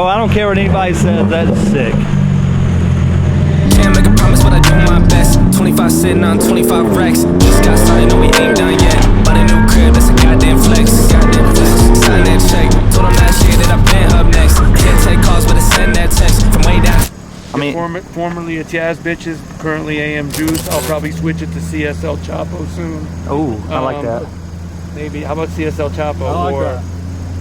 Bro, I don't care what anybody says, that's sick. Can't make a promise, but I do my best. 25 sitting on 25 racks. Just got started, no we ain't done yet. But a new crib, that's a goddamn flex. Sign that check. Told him last year that I've been up next. Can't take calls, but I send that text from way down. I mean, formerly a Jazz Bitches, currently AM Juice. I'll probably switch it to CSL Chapo soon. Oh, I like that. Maybe. How about CSL Chapo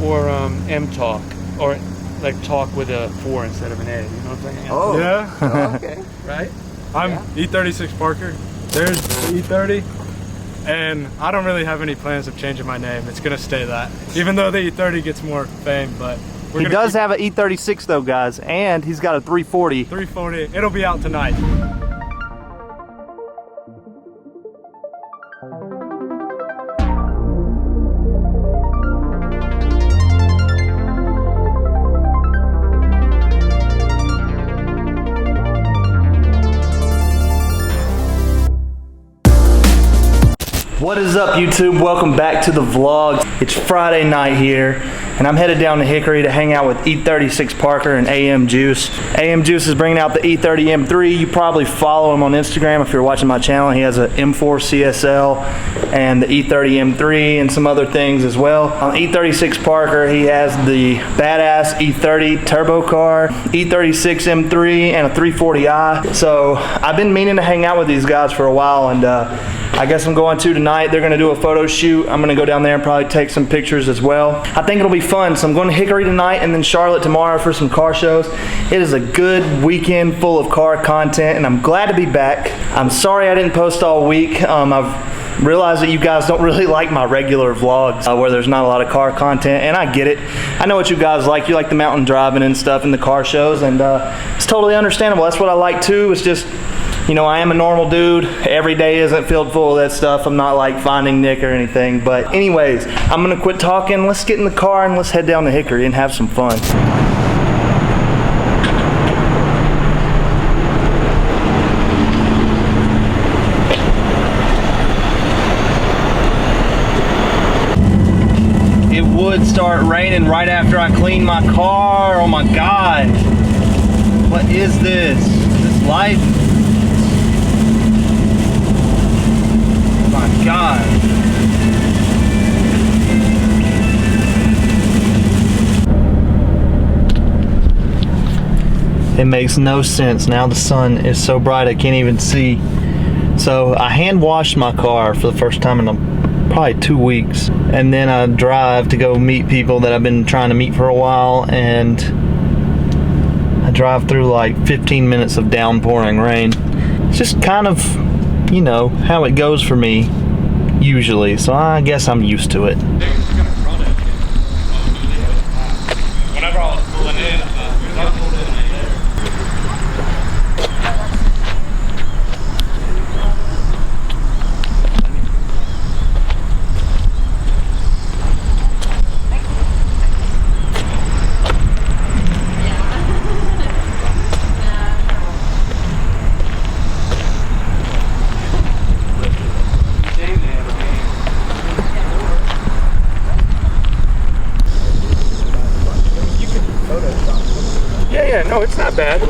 or M Talk, or like talk with a 4 instead of an A. You know what I'm saying? Oh yeah. Oh, okay. Right. I'm E36 Parker. There's the E30, and I don't really have any plans of changing my name. It's gonna stay that, even though the E30 gets more fame, but. He does have an E36 though, guys, and he's got a 340. 340, it'll be out tonight. What is up, YouTube? Welcome back to the vlog. It's Friday night here, and I'm headed down to Hickory to hang out with E36 Parker and AM Juice. AM Juice is bringing out the E30 M3. You probably follow him on Instagram if you're watching my channel. He has an M4 CSL and the E30 M3 and some other things as well. On E36 Parker, he has the badass E30 turbo car, E36 M3, and a 340i. So I've been meaning to hang out with these guys for a while, and I guess I'm going to tonight. They're gonna do a photo shoot. I'm gonna go down there and probably take some pictures as well. I think it'll be fun. So I'm going to Hickory tonight and then Charlotte tomorrow for some car shows. It is a good weekend full of car content, and I'm glad to be back. I'm sorry I didn't post all week. I've realized that you guys don't really like my regular vlogs where there's not a lot of car content, and I get it. I know what you guys like. You like the mountain driving and stuff and the car shows, and it's totally understandable. That's what I like too. It's just, you know, I am a normal dude. Every day isn't filled full of that stuff. I'm not like Finding Nick or anything. But anyways, I'm gonna quit talking. Let's get in the car and let's head down to Hickory and have some fun. It would start raining right after I clean my car. Oh my God. What is this? Is this life? My God. It makes no sense. Now the sun is so bright I can't even see. So I hand washed my car for the first time in probably 2 weeks, and then I drive to go meet people that I've been trying to meet for a while, and I drive through like 15 minutes of downpouring rain. It's just kind of, you know, how it goes for me usually, so I guess I'm used to it. Whenever I was pulling in, No, it's not bad. He's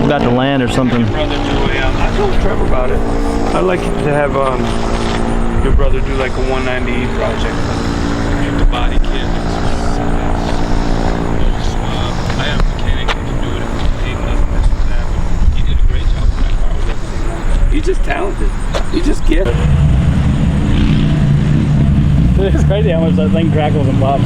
about to land or something. I told Trevor about it. I'd like to have your brother do like a 190 project. Get the body kit. I have a mechanic who can do it if he doesn't mess with that. But he did a great job with that car with everything. He's just talented. He's just gifted. It's crazy how much that thing crackles and pops.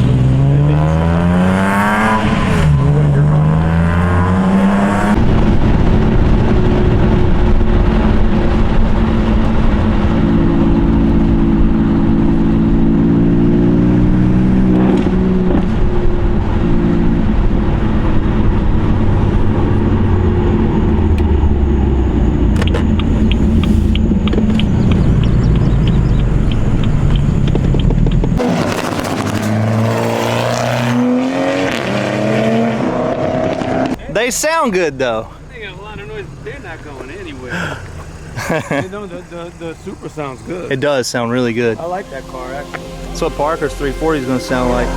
They sound good though. They got a lot of noise. They're not going anywhere. You know, the Super sounds good. It does sound really good. I like that car actually. That's what Parker's 340 is going to sound like.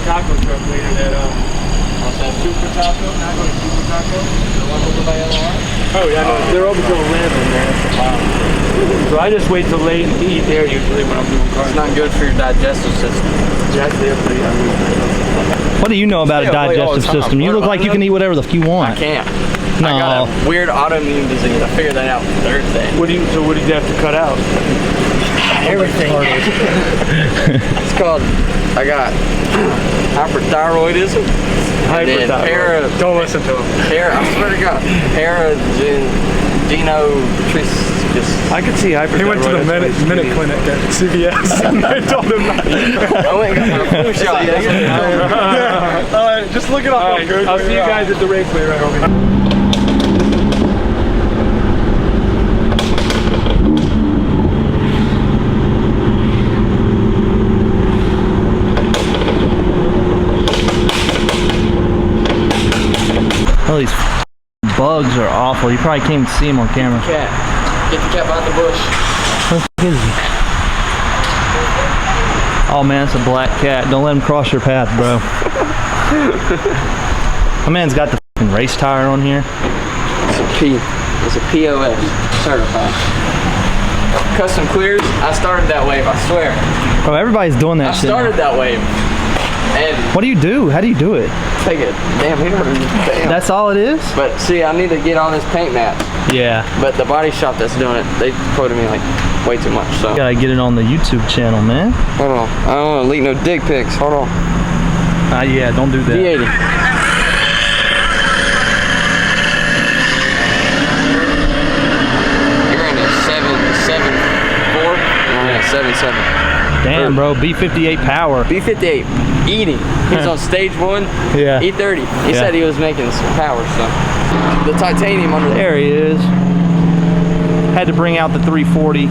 Taco truck later that Super Taco, not going to Super Taco, the one over by LR. Oh yeah, no, they're open till 11, man. Wow. So I just wait till late to eat there usually when I'm doing cars. It's not good for your digestive system. Yeah, What do you know about a Stay awake all the digestive time. system? You look like you can eat whatever the f you want. I can't. No. I got a weird autoimmune disease. I figured that out Thursday. what did you have to cut out? Everything. It's called, I got hyperthyroidism. Hyperthyroid. Don't listen to him. I swear to God. I could see hyperthyroid. He went to the minute clinic at CVS and they told him not to. I went and got my flu shot. Yeah. Just look it up on Google. I'll see you guys at the raceway right over here. Oh, these bugs are awful. You probably can't even see them on camera. Cat. Get the cat behind the bush. What the f is he? Oh man, it's a black cat. Don't let him cross your path, bro. My man's got the f***ing race tire on here. It's a P. It's a POS. Certified. Custom clears. I started that wave, I swear. Bro, everybody's doing that I shit. started that wave. And What do you do? How do you do it? take it. Damn, he heard me. Damn. That's all it is? But see, I need to get on this paint mat. Yeah. But the body shop that's doing it, they quoted me like way too much. So Gotta get it on the YouTube channel, man. hold on. I don't want to leak no dick pics. Hold on. Yeah, don't do that. D80. You're in a 7.4. I'm in a 7.7. Damn, bro. B58 power. B58 eating. He's on stage 1. Yeah. E30. He said he was making some power stuff. The titanium under there. There he is. Had to bring out the 340.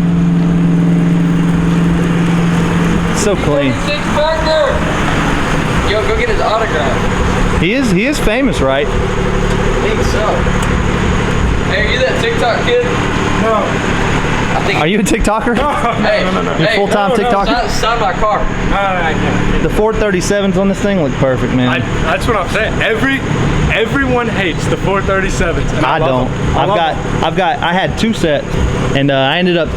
So clean. 36 Parker. Yo, go get his autograph. He is famous, right? I think so. Hey, are you that TikTok kid? No. I think. Are you a TikToker? Hey, You hey, full-time TikToker? Sign my car. I can't. The 437s on this thing look perfect, man. That's what I'm saying. Everyone hates the 437s. And I love don't. them. I had 2 sets, and I ended up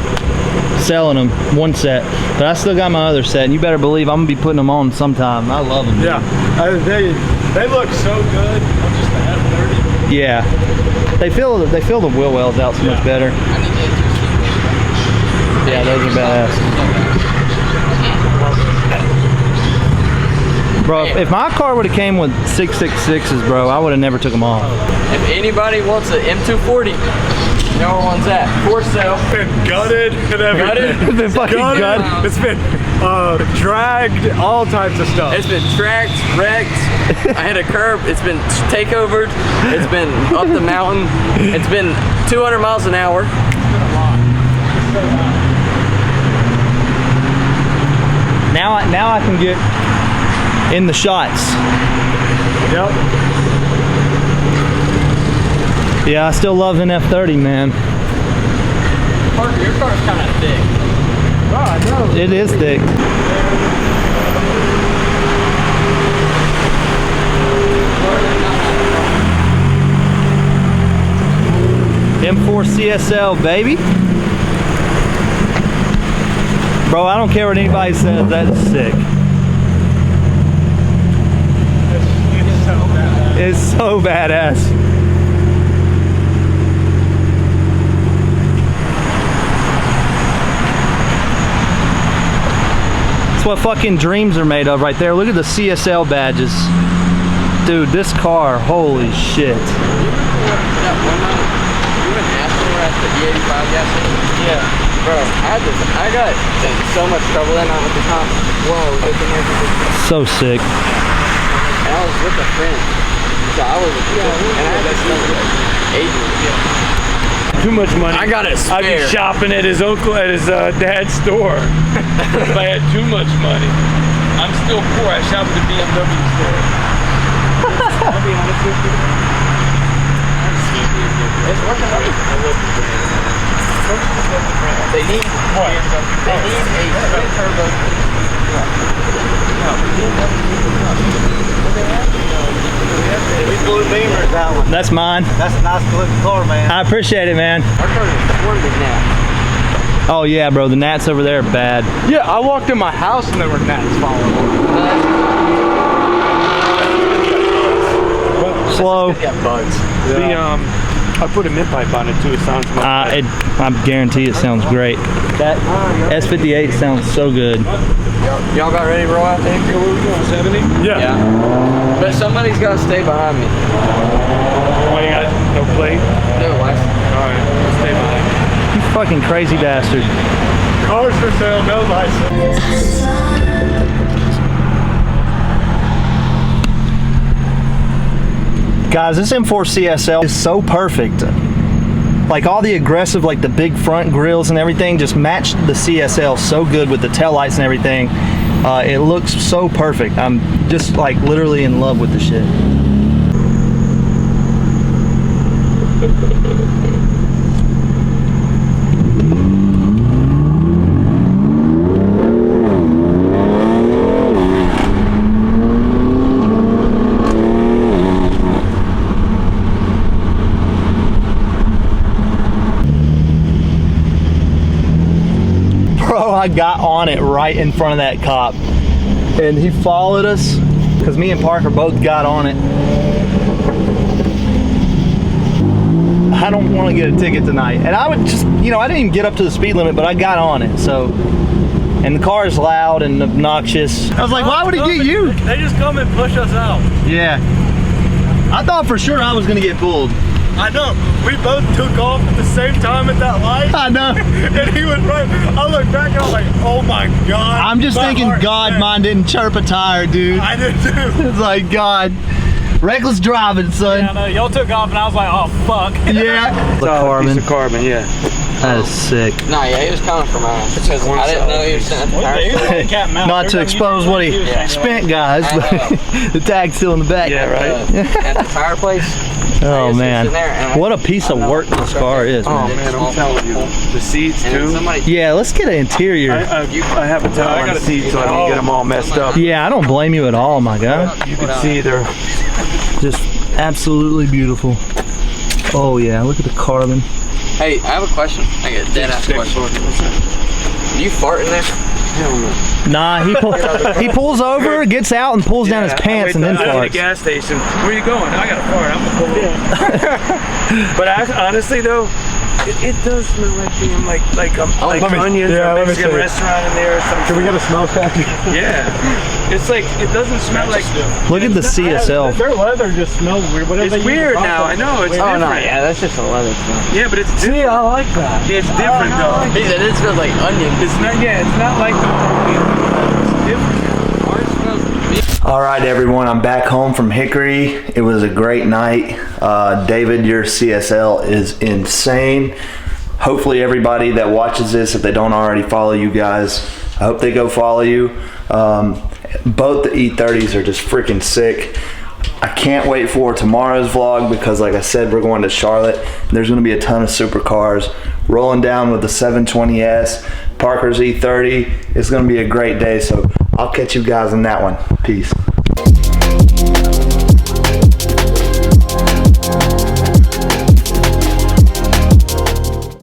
selling them 1 set, but I still got my other set. And you better believe I'm gonna be putting them on sometime. I love them. Yeah. They look so good on just the F30. Yeah. They fill the wheel wells out so much better. Yeah, those are badass. Bro, if my car would have came with 666s, bro, I would have never took them off. If anybody wants an M240, you know where one's at. For sale. Been gutted and everything. Gutted? It's been fucking gutted. It's been dragged, all types of stuff. It's been tracked, wrecked. I hit a curb. It's been takeovered. It's been up the mountain. It's been 200 miles an hour. Now I can get in the shots. Yep. Yeah, I still love an F30, man. Parker, your car's kind of thick. Oh, I know. It is thick. M4 CSL, baby. Bro, I don't care what anybody says, that's sick. It's so badass. That's what fucking dreams are made of right there. Look at the CSL badges. Dude, this car, holy shit. that one night, you and Aston were at the E85 gas station? Yeah. Bro, I got in so much trouble that night with the cops. Whoa, So sick. and I was with a friend. So I was, and I had to spend like 8 years. Too much money. I got it I'd be spare. shopping at his dad's store. If I had too much money. I'm still poor. I shop at the BMW store. I'll be honest with you. It's working out. They need what? They need a twin turbo. Blue Beamer, that one. That's mine. That's a nice looking car, man. I appreciate it, man. Our car is swarmed with gnats. Oh yeah, bro, the gnats over there are bad. Yeah, I walked in my house and there were gnats following me. Slow. Yeah, bugs. I put a mid pipe on it too. It sounds much better. I guarantee it sounds great. That S58 sounds so good. Y'all got ready to roll out there? Where we going, 70? Yeah. But somebody's got to stay behind me. Oh, you got no plate? No license. Alright, stay behind. You fucking crazy bastard. Cars for sale, no license. Guys, this M4 CSL is so perfect. Like all the aggressive, like the big front grills and everything just matched the CSL so good with the taillights and everything. It looks so perfect. I'm just like literally in love with the shit. I got on it right in front of that cop and he followed us because me and Parker both got on it. I don't want to get a ticket tonight, and I would just, you know, I didn't even get up to the speed limit, but I got on it. So, and the car is loud and obnoxious. I was like, why would he get you? They just come and push us out. Yeah, I thought for sure I was gonna get pulled. I know. We both took off at the same time at that light. I know. And he was right. I looked back and I was like, oh my God. I'm just thinking, God, mine didn't chirp a tire, dude. I did too. It's like, God, reckless driving, son. Yeah, I know. Y'all took off and I was like, oh fuck. Yeah. Piece of carbon, yeah. That is sick. Nah, yeah, he was coming from us because I didn't know he was sitting at the tire. Not to expose what he spent, guys, but the tag's still in the back. Yeah, right. At the tire place. Oh man, there, what a piece of work this car is, Oh man. man, I'm telling you. The seats too. Yeah, let's get an interior. I have a towel on the seat so I don't get them all messed up. Yeah, I don't blame you at all, my guy. You can see they're Just absolutely beautiful. Oh yeah, look at the carbon. Hey, I have a question. I get a dead ass question. Do you fart in there? Hell no. Nah, he pulls over, gets out, and pulls down his pants and then At a farts. gas station. Where you going? I got a fart. I'm gonna pull over. But honestly though, it does smell like being like onions or a Mexican restaurant in there or something. Can we get a smell factor? Yeah. It's like, it doesn't smell like... Look at the CSL. Their leather just smells weird. Whatever It's weird now, I know, it's different. Oh no, yeah, that's just a leather smell. Yeah, but it's See, different. I like that. It's different though. He said it smells like onion. It's not, yeah, it's not like the... It's different. Ours smells All right, everyone, I'm back home from Hickory. It was a great night. David, your CSL is insane. Hopefully everybody that watches this, if they don't already follow you guys, I hope they go follow you. Both the E30s are just freaking sick. I can't wait for tomorrow's vlog because, like I said, we're going to Charlotte. There's going to be a ton of supercars rolling down with the 720S, Parker's E30. It's going to be a great day, so I'll catch you guys on that one. Peace.